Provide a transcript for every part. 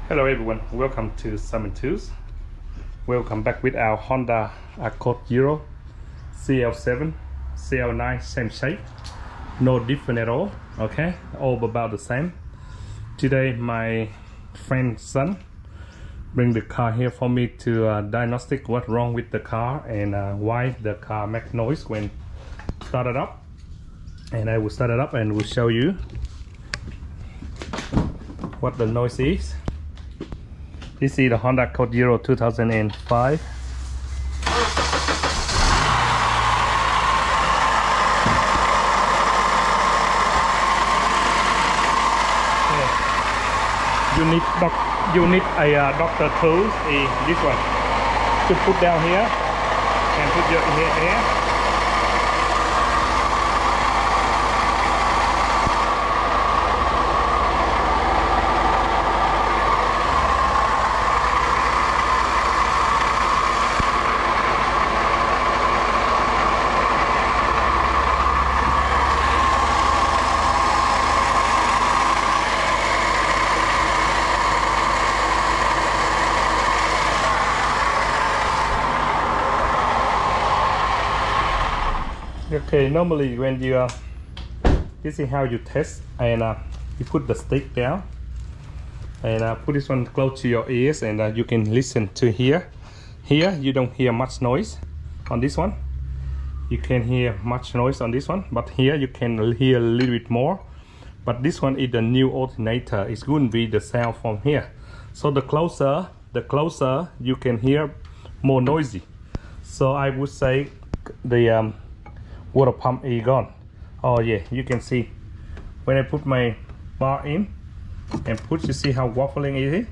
Hello everyone, welcome to Summon Tools. Welcome back with our Honda Accord Zero cl7, cl9, same shape, no different at all. Okay, all about the same. Today my friend's son bring the car here for me to diagnostic what's wrong with the car and why the car make noise when started up. And I will start it up and will show you what the noise is. This is the Honda Accord Zero 2005. You need a doctor tools, this one, to put down here and put your here. Okay, normally when you this is how you test, and you put the stick down and put this one close to your ears, and you can listen to here. Here you don't hear much noise on this one. You can hear much noise on this one, but here you can hear a little bit more. But this one is the new alternator. It's going to be the sound from here. So the closer you can hear more noisy. So I would say the water pump is gone. Oh yeah, you can see when I put my bar in and push, you see how waffling it is.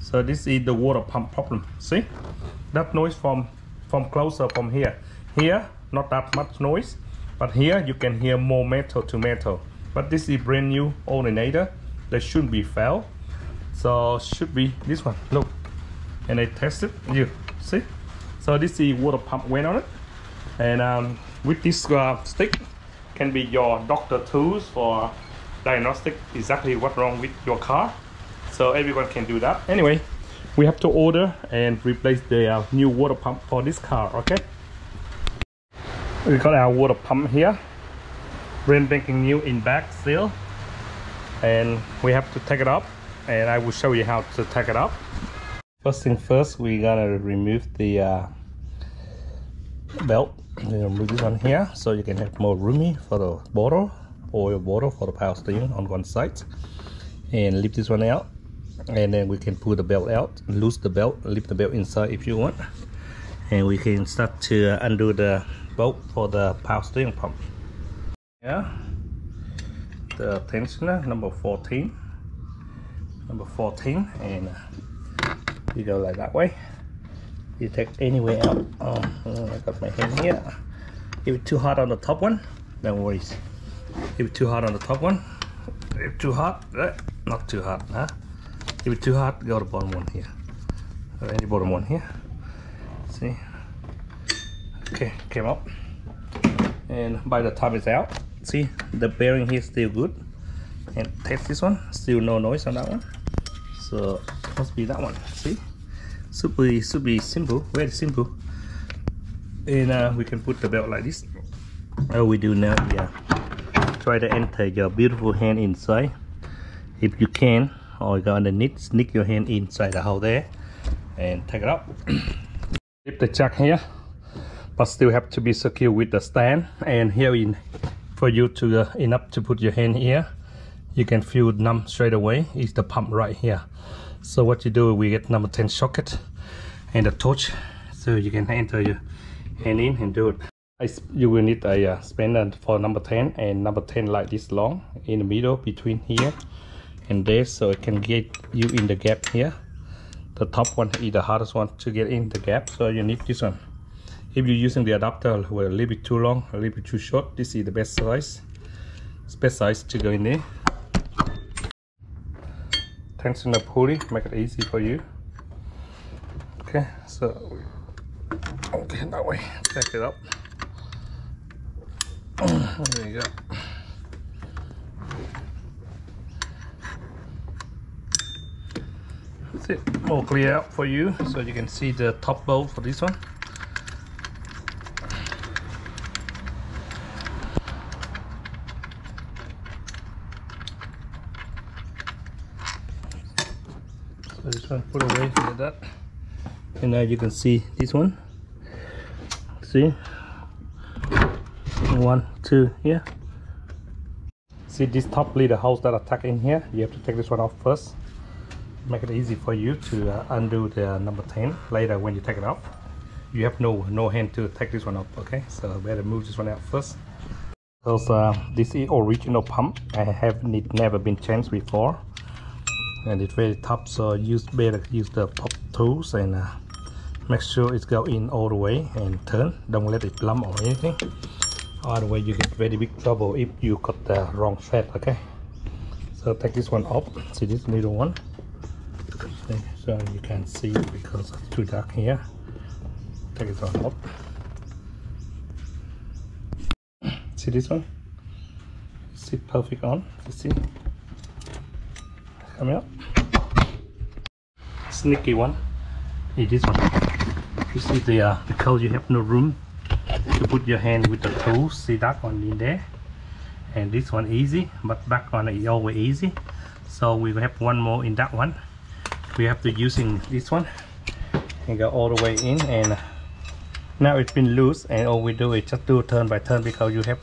So this is the water pump problem. See that noise from closer from here. Here not that much noise, but here you can hear more metal to metal. But this is brand new alternator. They shouldn't be failed. So should be this one. Look, and I tested. You see. So this is water pump went on it, and with this stick can be your doctor tools for diagnostic exactly what's wrong with your car. So everyone can do that. Anyway, we have to order and replace the new water pump for this car. Okay, we got our water pump here, brand banking new in back still, and we have to take it up, and I will show you how to take it up. First thing first, we're gonna remove the belt. Remove this one here so you can have more roomy for the bottle, oil bottle for the power steering on one side, and lift this one out, and then we can pull the belt out, loose the belt, lift the belt inside if you want, and we can start to undo the bolt for the power steering pump. Yeah, the tensioner number 14, and you go like that way. You take anywhere out. I got my hand here. If it's too hot on the top one, don't worry. If it's too hot on the top one, if too hot, not too hot, huh? If it's too hot, go to the bottom one here, or any bottom one here. See? Okay, came up, and by the time it's out, see the bearing here is still good. And test this one, still no noise on that one. So must be that one. See? Should be simple, very simple. And we can put the belt like this. All we do now, try to enter your beautiful hand inside if you can, or you go underneath, sneak your hand inside the hole there and take it up. Keep the jack here, but still have to be secure with the stand. And here for you to enough to put your hand here, you can feel numb straight away. Is the pump right here. So what you do, we get number 10 socket and a torch, so you can enter your hand in and do it. You will need a spanner for number 10, and number 10 like this long in the middle between here and there, so it can get you in the gap here. The top one is the hardest one to get in the gap, so you need this one. If you're using the adapter a little bit too long, a little bit too short, this is the best size to go in there. Tensioner pulley, make it easy for you. Okay, so okay, that way, take it up. There you go. it more clear out for you so you can see the top bolt for this one. So this one put away like that, and now you can see this one. See, 1, 2, yeah. See this top leader holes that are tucked in here. You have to take this one off first. Make it easy for you to undo the number 10 later when you take it off. You have no hand to take this one off. Okay, so better move this one out first. Because this is original pump. I have never been changed before, and it's very tough. So better use the pop tools and make sure it go in all the way and turn. Don't let it lump or anything. Otherwise you get very big trouble if you got the wrong thread. Okay, so take this one off. See this little one. So you can't see it because it's too dark here. Take this one off. See this one? Sit perfect on. You see? Coming up. Sneaky one is this one. You see because you have no room to put your hand with the tools. See that one in there? And this one easy, but back one is always easy. So we will have one more in that one. We have to using this one and go all the way in, and now it's been loose, and all we do is just do turn by turn because you have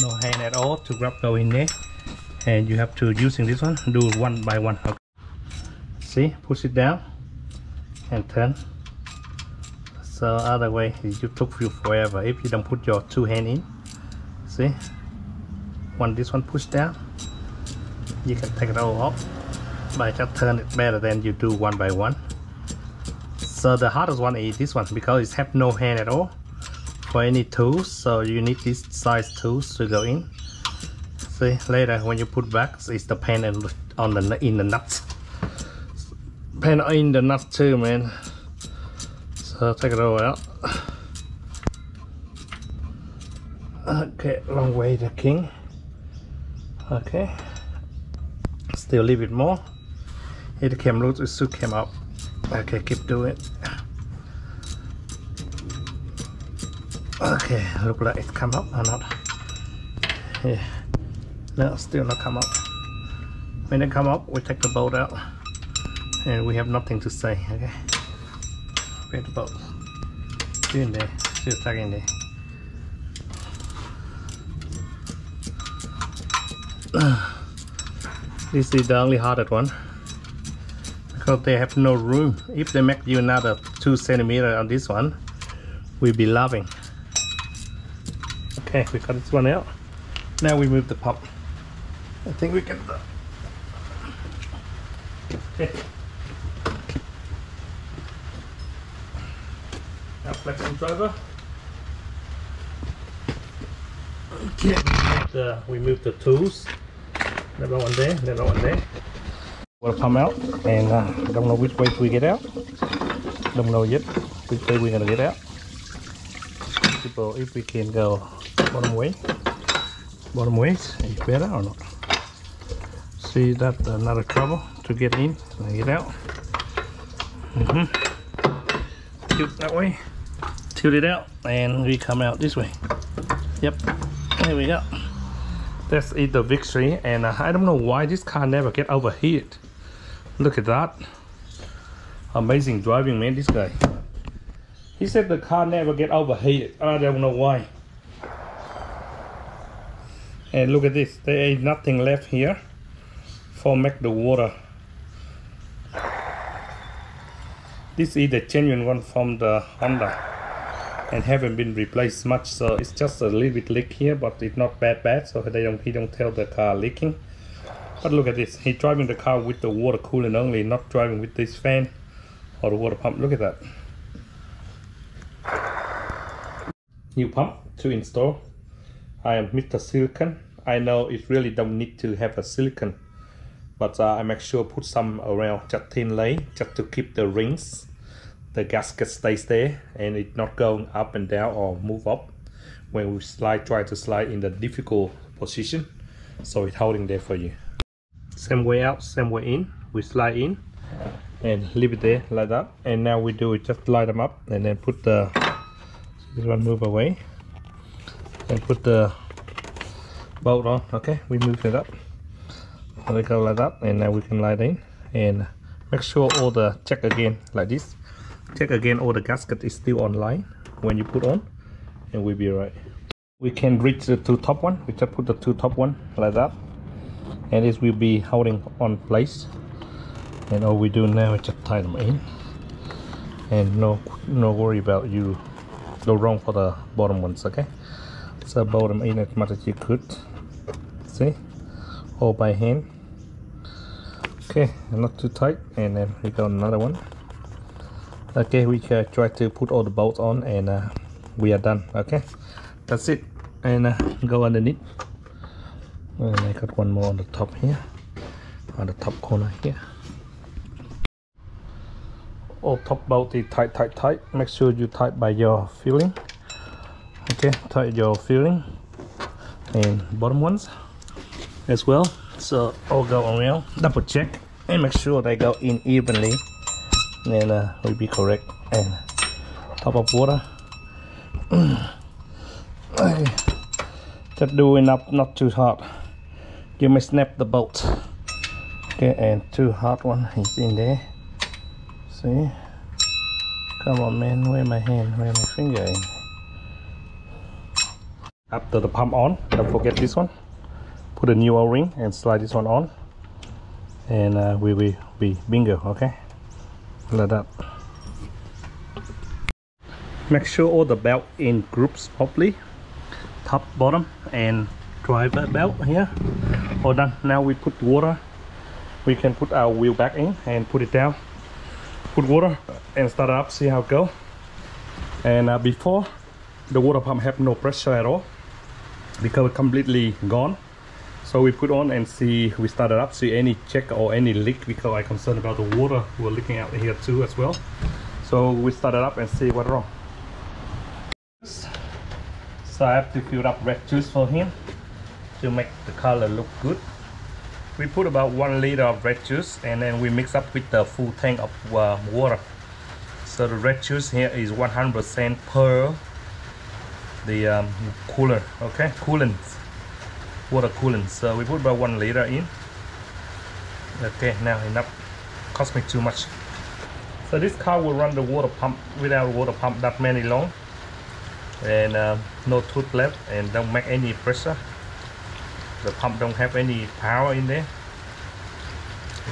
no hand at all to grab go in there, and you have to using this one do one by one. Okay. See, push it down and turn. So other way it took you forever if you don't put your two hand in. See, this one push down, you can take it all off. But just turn it better than you do one by one. So the hardest one is this one because it have no hand at all for any tools, so you need this size tools to go in. See, later when you put back, it's the pen in the nuts. Pen in the nuts too, man. So take it all out. Okay, long way the king. Okay, still leave it more. It came loose, it should come up. Okay, keep doing it. Okay, look like it come up or not. Yeah, no, still not come up. When it come up, we take the bolt out, and we have nothing to say. Okay, put the bolt still in there, still stuck in there. This is the only hardest one because they have no room. If they make you another 2 centimeters on this one, we'll be laughing. Okay, we got this one out. Now we move the pump. I think we can. Okay. Now flex the driver. Okay, we move the tools. Another one there, another one there. We'll come out, and don't know which way we get out. Don't know yet which way we're gonna get out. People, if we can go bottom way is better or not. See that another trouble to get in and get out. Tilt that way, tilt it out, and we come out this way. Yep, there we go. That's it, the victory. And I don't know why this car never get overheated. Look at that. Amazing driving, man, this guy. He said the car never get overheated. I don't know why. And look at this, there ain't nothing left here for make the water. This is the genuine one from the Honda and haven't been replaced much, so it's just a little bit leak here, but it's not bad, so he don't tell the car leaking. But look at this, he's driving the car with the water cooling only, not driving with this fan or the water pump. Look at that. New pump to install. I am Mr. Silicon. I know it really don't need to have a silicon, but I make sure put some around, just thin layer, just to keep the rings, the gasket stays there and it not going up and down or move up when we try to slide in the difficult position, so it's holding there for you. Same way out, same way in. We slide in and leave it there like that. And now we do it, just light them up and then put the, this one move away and put the bolt on. Okay, we move it up, let it go like that, and now we can light in and make sure all the, check again like this, check again all the gasket is still online when you put on, and we'll be right. We can reach the two top one, we just put the two top one like that, and this will be holding on place. And all we do now is just tie them in, and no worry about you go wrong for the bottom ones. Okay, so bolt them in as much as you could, see, all by hand. Okay, not too tight, and then we got another one. Okay, we can try to put all the bolts on, and we are done. Okay, that's it, and go underneath. And I got one more on the top here, on the top corner here. All top bolt is tight. Make sure you tight by your feeling. Okay, tight your feeling, and bottom ones as well. So all go around, double check and make sure they go in evenly, and will be correct. And top of water. Just do enough, not too hard. You may snap the bolt. Okay, and too hard one is in there. See? Come on, man. Where my hand? Where my finger? After the pump on, don't forget this one. Put a new O-ring and slide this one on, and we will be bingo. Okay, like that. Make sure all the belt in groups properly, top, bottom, and driver belt here. All done. Now we put water. We can put our wheel back in and put it down. Put water and start it up, see how it go. And before, the water pump have no pressure at all because it's completely gone. So we put on and see, we start it up, see any check or any leak, because I'm concerned about the water we're leaking out here too as well. So we start it up and see what's wrong. So I have to fill up red juice for him to make the color look good. We put about 1 liter of red juice, and then we mix up with the full tank of water. So the red juice here is 100% per the cooler, okay, coolant, water coolant. So we put about 1 liter in. Okay, now enough, cost me too much. So this car will run the water pump without water pump that many long, and no tooth left, and don't make any pressure. The pump don't have any power in there,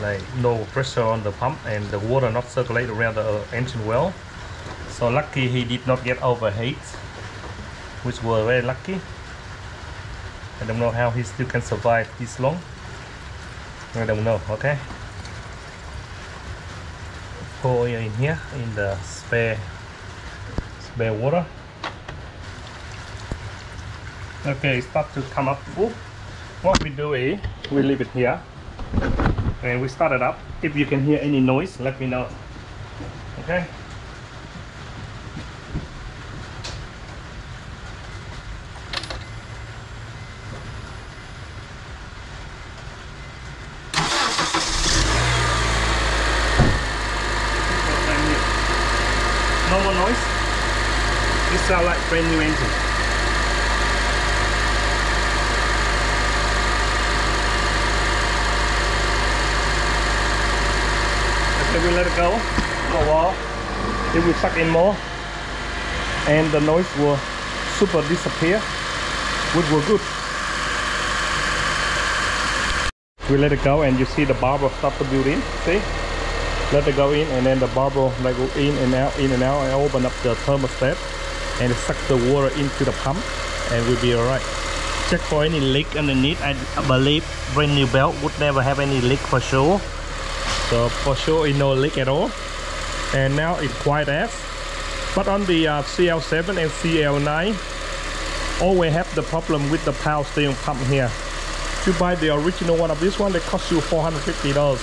like no pressure on the pump, and the water not circulate around the engine well. So lucky he did not get overheat, which were very lucky. I don't know how he still can survive this long. I don't know. Okay, pour oil in here in the spare water. Okay, start to come up full. What we do is we leave it here and we start it up. If you can hear any noise, let me know. Okay. No more noise. This sounds like brand new engine. We let it go for a while. It will suck in more, and the noise will super disappear, which will good. We let it go, and you see the bubble start to build in. See, let it go in, and then the bubble like go in and out, and open up the thermostat, and it suck the water into the pump, and we'll be alright. Check for any leak underneath. I believe brand new belt would never have any leak for sure. So for sure it's no leak at all, and now it's quiet as. But on the cl7 and cl9 always have the problem with the power steering pump here. If you buy the original one of this one, they cost you $450,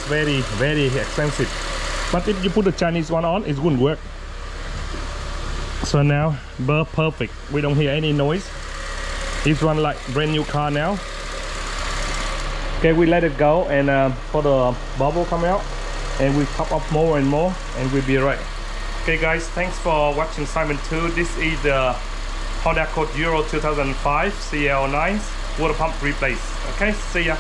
very expensive. But if you put the Chinese one on, it wouldn't work. So now perfect, we don't hear any noise. It's run like brand new car now. Okay, we let it go, and for the bubble come out, and we top up more and more, and we'll be right. Okay guys, thanks for watching Simon 2. This is the Honda Accord Euro 2005 cl9 water pump replace. Okay, see ya.